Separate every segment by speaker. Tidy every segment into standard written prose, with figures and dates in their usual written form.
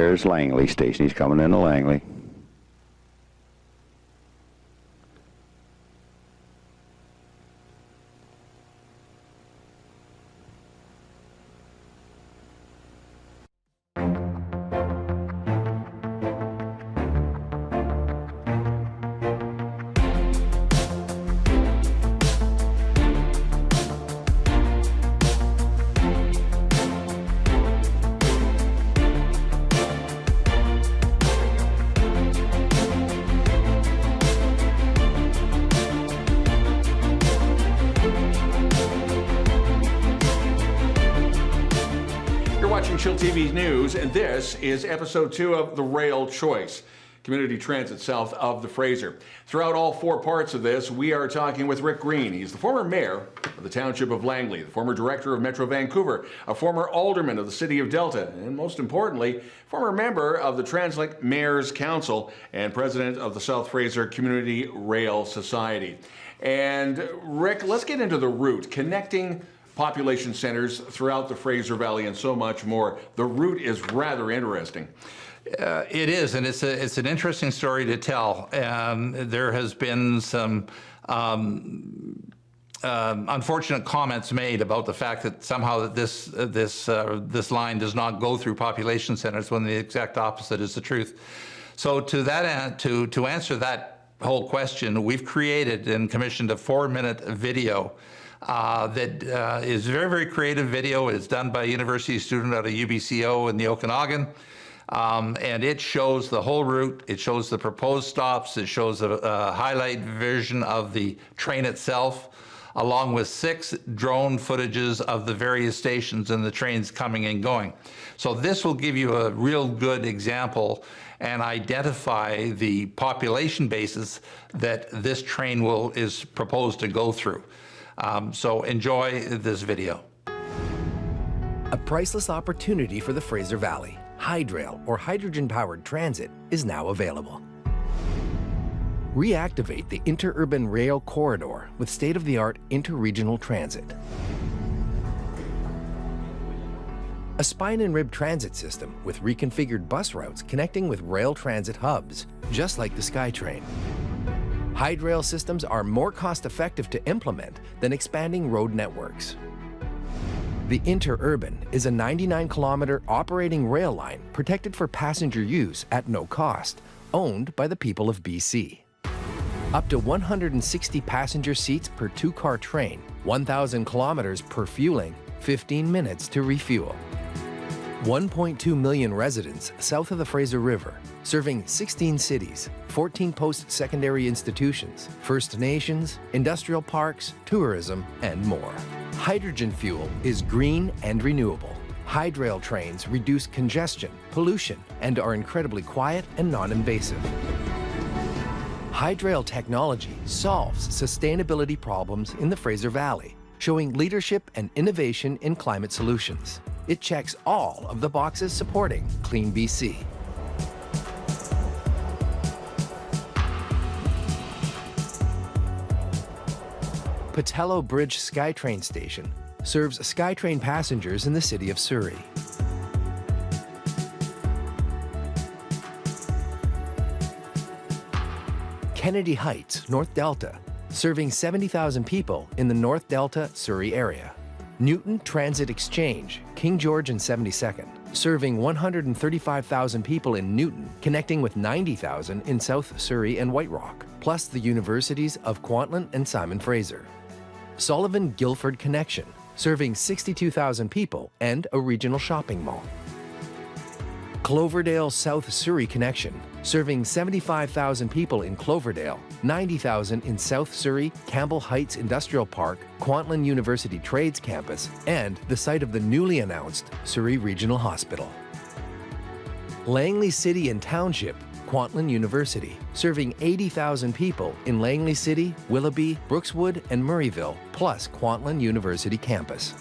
Speaker 1: there's Langley Station. He's coming into Langley.
Speaker 2: Chill TV News, and this is episode 2 of The Rail Choice, community transit south of the Fraser. Throughout all 4 parts of this, we are talking with Rick Green. He's the former mayor of the township of Langley, the former director of Metro Vancouver, a former alderman of the city of Delta, and most importantly, former member of the Translink Mayor's Council and president of the South Fraser Community Rail Society. And Rick, let's get into the route, connecting population centers throughout the Fraser Valley and so much more. The route is rather interesting.
Speaker 3: It is, and it's an interesting story to tell. There has been some unfortunate comments made about the fact that somehow that this line does not go through population centers, when the exact opposite is the truth. So to that end, to answer that whole question, we've created and commissioned a 4-minute video that is very, very creative video. It's done by a university student out of UBCO in the Okanagan. And it shows the whole route. It shows the proposed stops. It shows a highlight version of the train itself, along with 6 drone footages of the various stations and the trains coming and going. So this will give you a real good example and identify the population bases that this train is proposed to go through. So enjoy this video.
Speaker 4: A priceless opportunity for the Fraser Valley. Hydrail, or hydrogen-powered transit, is now available. Reactivate the interurban rail corridor with state-of-the-art interregional transit. A spine and rib transit system with reconfigured bus routes connecting with rail transit hubs, just like the SkyTrain. Hydrail systems are more cost-effective to implement than expanding road networks. The Interurban is a 99-kilometer operating rail line protected for passenger use at no cost, owned by the people of BC. Up to 160 passenger seats per 2-car train, 1,000 kilometers per fueling, 15 minutes to refuel. 1.2 million residents south of the Fraser River, serving 16 cities, 14 post-secondary institutions, First Nations, industrial parks, tourism, and more. Hydrogen fuel is green and renewable. Hydrail trains reduce congestion, pollution, and are incredibly quiet and non-invasive. Hydrail technology solves sustainability problems in the Fraser Valley, showing leadership and innovation in climate solutions. It checks all of the boxes supporting Clean BC. Patello Bridge SkyTrain Station serves SkyTrain passengers in the city of Surrey. Kennedy Heights, North Delta, serving 70,000 people in the North Delta, Surrey area. Newton Transit Exchange, King George and 72nd, serving 135,000 people in Newton, connecting with 90,000 in South Surrey and White Rock, plus the universities of Kwantlen and Simon Fraser. Sullivan Guildford Connection, serving 62,000 people and a regional shopping mall. Cloverdale South Surrey Connection, serving 75,000 people in Cloverdale, 90,000 in South Surrey, Campbell Heights Industrial Park, Kwantlen University Trades Campus, and the site of the newly announced Surrey Regional Hospital. Langley City and Township, Kwantlen University, serving 80,000 people in Langley City, Willoughby, Brookswood, and Murrayville, plus Kwantlen University Campus.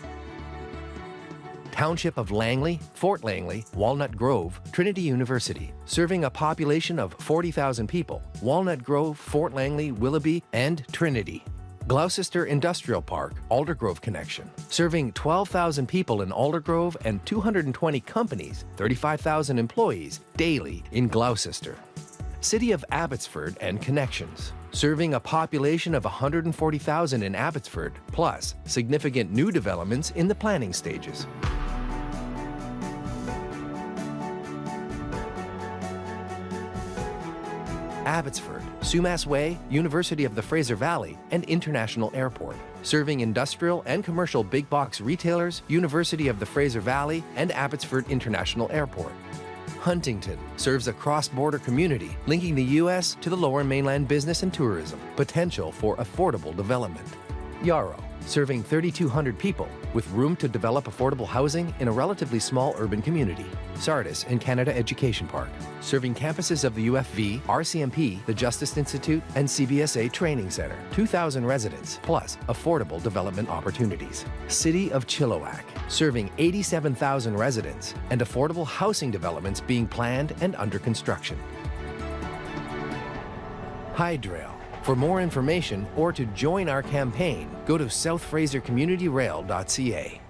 Speaker 4: Township of Langley, Fort Langley, Walnut Grove, Trinity University, serving a population of 40,000 people, Walnut Grove, Fort Langley, Willoughby, and Trinity. Gloucester Industrial Park, Aldergrove connection, serving 12,000 people in Aldergrove and 220 companies, 35,000 employees daily in Gloucester. City of Abbotsford and connections, serving a population of 140,000 in Abbotsford, plus significant new developments in the planning stages. Abbotsford, Sumas Way, University of the Fraser Valley, and International Airport, serving industrial and commercial big box retailers, University of the Fraser Valley, and Abbotsford International Airport. Huntington serves a cross-border community linking the U.S. to the Lower Mainland business and tourism, potential for affordable development. Yarrow, serving 3,200 people with room to develop affordable housing in a relatively small urban community. Sardis and Canada Education Park, serving campuses of the UFV, RCMP, the Justice Institute, and CBSA Training Center. 2,000 residents, plus affordable development opportunities. City of Chilliwack, serving 87,000 residents and affordable housing developments being planned and under construction. Hydrail. For more information or to join our campaign, go to southfrasercommunityrail.ca.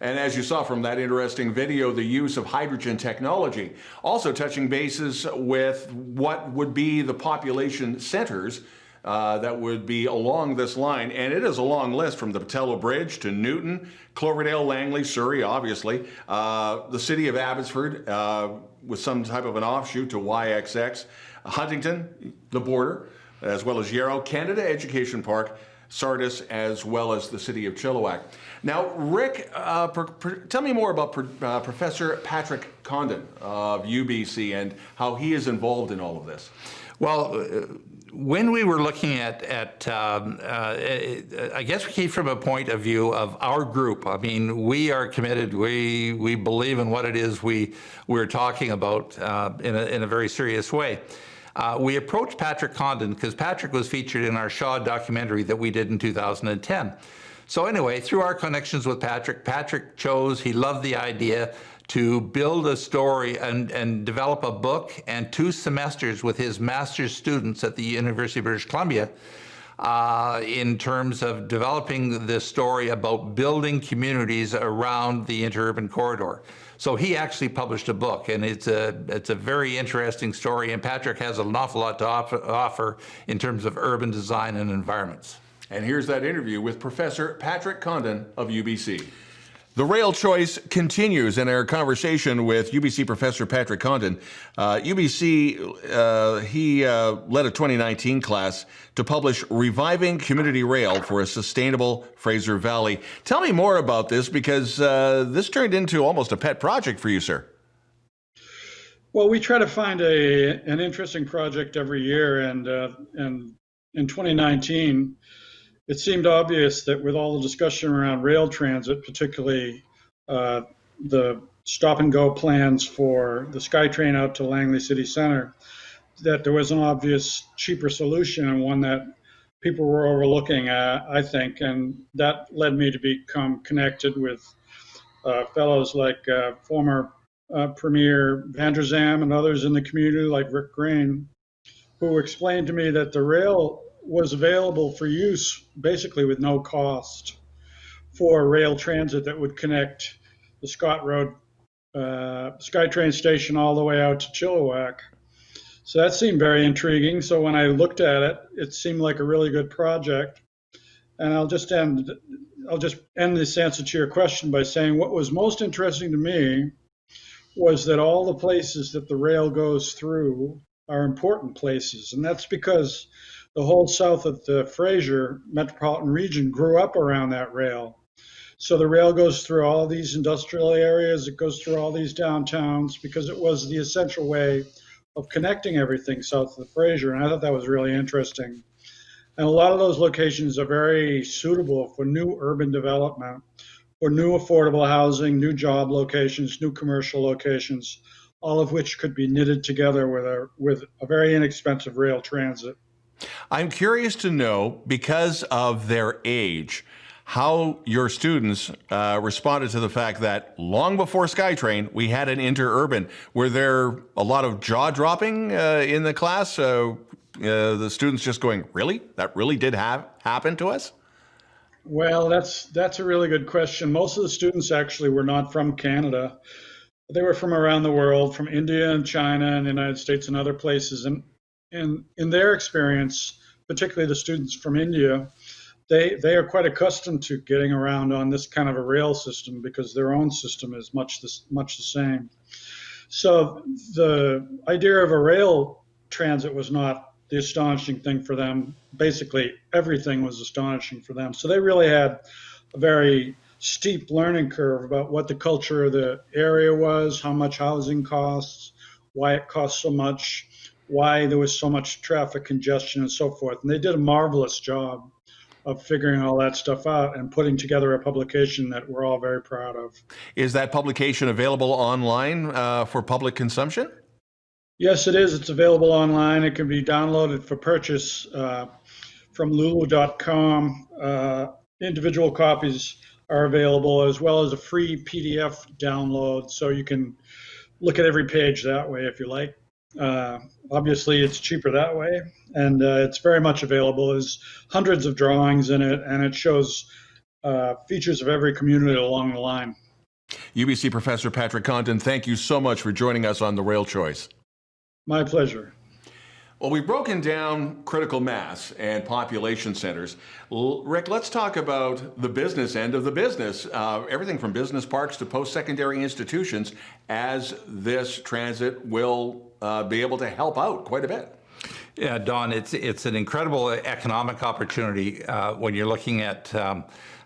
Speaker 2: And as you saw from that interesting video, the use of hydrogen technology. Also touching bases with what would be the population centers that would be along this line. And it is a long list, from the Patello Bridge to Newton, Cloverdale, Langley, Surrey, obviously, the city of Abbotsford, with some type of an offshoot to YXX, Huntington, the border, as well as Yarrow, Canada Education Park, Sardis, as well as the city of Chilliwack. Now, Rick, tell me more about Professor Patrick Condon of UBC and how he is involved in all of this.
Speaker 3: Well, when we were looking at I guess we came from a point of view of our group. I mean, we are committed. We believe in what it is we're talking about in a very serious way. We approached Patrick Condon because Patrick was featured in our Shaw documentary that we did in 2010. So anyway, through our connections with Patrick chose, he loved the idea to build a story and develop a book and 2 semesters with his master's students at the University of British Columbia in terms of developing this story about building communities around the interurban corridor. So he actually published a book, and it's a very interesting story, and Patrick has an awful lot to offer in terms of urban design and environments.
Speaker 2: And here's that interview with Professor Patrick Condon of UBC. The Rail Choice continues in our conversation with UBC Professor Patrick Condon. UBC, he led a 2019 class to publish Reviving Community Rail for a Sustainable Fraser Valley. Tell me more about this, because this turned into almost a pet project for you, sir.
Speaker 5: Well, we try to find an interesting project every year, and in 2019, it seemed obvious that with all the discussion around rail transit, particularly the stop-and-go plans for the SkyTrain out to Langley City Centre, that there was an obvious cheaper solution, and one that people were overlooking, I think, and that led me to become connected with fellows like former Premier Van der Zam and others in the community like Rick Green, who explained to me that the rail was available for use basically with no cost for rail transit that would connect the Scott Road SkyTrain station all the way out to Chilliwack. So that seemed very intriguing. So when I looked at it, it seemed like a really good project. And I'll just end this answer to your question by saying what was most interesting to me was that all the places that the rail goes through are important places. And that's because the whole south of the Fraser metropolitan region grew up around that rail. So the rail goes through all these industrial areas, it goes through all these downtowns, because it was the essential way of connecting everything south of the Fraser. And I thought that was really interesting. And a lot of those locations are very suitable for new urban development, for new affordable housing, new job locations, new commercial locations, all of which could be knitted together with a very inexpensive rail transit.
Speaker 2: I'm curious to know, because of their age, how your students responded to the fact that long before SkyTrain, we had an interurban. Were there a lot of jaw-dropping in the class? The students just going, really? That really did happen to us?
Speaker 5: Well, that's a really good question. Most of the students actually were not from Canada. They were from around the world, from India and China and the United States and other places. And in their experience, particularly the students from India, they are quite accustomed to getting around on this kind of a rail system because their own system is much the same. So the idea of a rail transit was not the astonishing thing for them. Basically, everything was astonishing for them. So they really had a very steep learning curve about what the culture of the area was, how much housing costs, why it costs so much, why there was so much traffic congestion and so forth. And they did a marvelous job of figuring all that stuff out and putting together a publication that we're all very proud of.
Speaker 2: Is that publication available online for public consumption?
Speaker 5: Yes, it is. It's available online. It can be downloaded for purchase from lulu.com. Individual copies are available, as well as a free PDF download, so you can look at every page that way if you like. Obviously, it's cheaper that way, and it's very much available. There's hundreds of drawings in it, and it shows features of every community along the line.
Speaker 2: UBC Professor Patrick Condon, thank you so much for joining us on The Rail Choice.
Speaker 5: My pleasure.
Speaker 2: Well, we've broken down critical mass and population centers. Rick, let's talk about the business end of the business, everything from business parks to post-secondary institutions, as this transit will be able to help out quite a bit.
Speaker 3: Yeah, Don, it's an incredible economic opportunity when you're looking at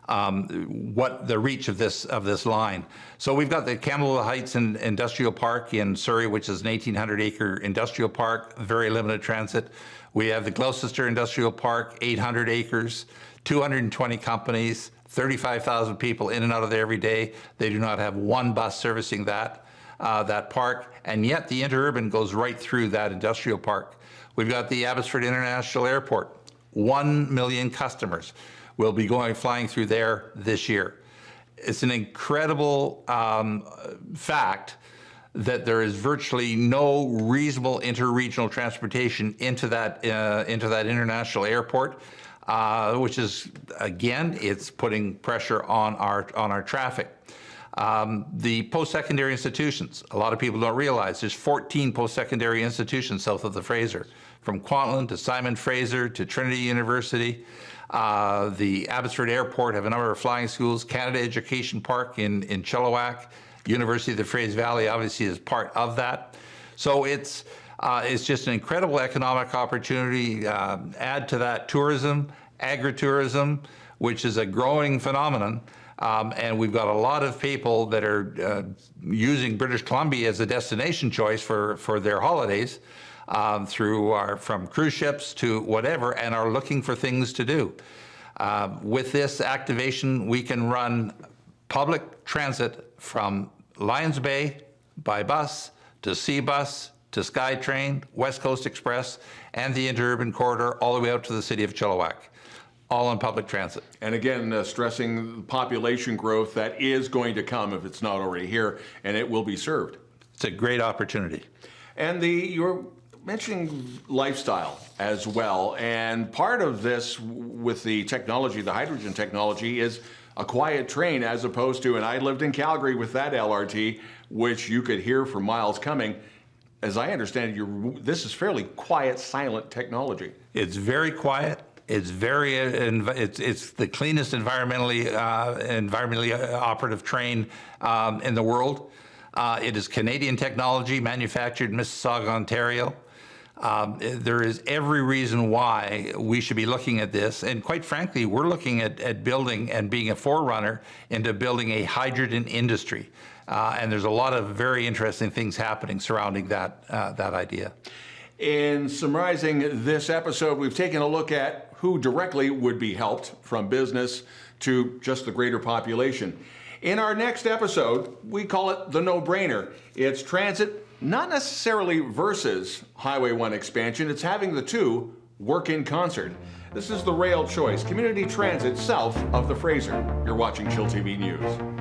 Speaker 3: what the reach of this line. So we've got the Campbell Heights Industrial Park in Surrey, which is an 1,800-acre industrial park, very limited transit. We have the Gloucester Industrial Park, 800 acres, 220 companies, 35,000 people in and out of there every day. They do not have one bus servicing that park, and yet the interurban goes right through that industrial park. We've got the Abbotsford International Airport, 1 million customers will be flying through there this year. It's an incredible fact that there is virtually no reasonable interregional transportation into that international airport, which is, again, it's putting pressure on our traffic. The post-secondary institutions, a lot of people don't realize there's 14 post-secondary institutions south of the Fraser, from Kwantlen to Simon Fraser to Trinity University. The Abbotsford Airport have a number of flying schools. Canada Education Park in Chilliwack, University of the Fraser Valley obviously is part of that. So it's just an incredible economic opportunity. Add to that tourism, agritourism, which is a growing phenomenon. And we've got a lot of people that are using British Columbia as a destination choice for their holidays. From cruise ships to whatever, and are looking for things to do. With this activation, we can run public transit from Lions Bay by bus to C-Bus to SkyTrain, West Coast Express, and the interurban corridor all the way out to the city of Chilliwack, all on public transit.
Speaker 2: And again, stressing the population growth that is going to come if it's not already here, and it will be served.
Speaker 3: It's a great opportunity.
Speaker 2: And you're mentioning lifestyle as well, and part of this with the technology, the hydrogen technology, is a quiet train as opposed to, and I lived in Calgary with that LRT, which you could hear for miles coming. As I understand it, this is fairly quiet, silent technology.
Speaker 3: It's very quiet. It's it's the cleanest environmentally operative train in the world. It is Canadian technology, manufactured in Mississauga, Ontario. There is every reason why we should be looking at this, and quite frankly, we're looking at building and being a forerunner into building a hydrogen industry. And there's a lot of very interesting things happening surrounding that idea.
Speaker 2: In summarizing this episode, we've taken a look at who directly would be helped, from business to just the greater population. In our next episode, we call it the no-brainer. It's transit, not necessarily versus Highway 1 expansion. It's having the two work in concert. This is the rail choice, community transit south of the Fraser. You're watching Chill TV News.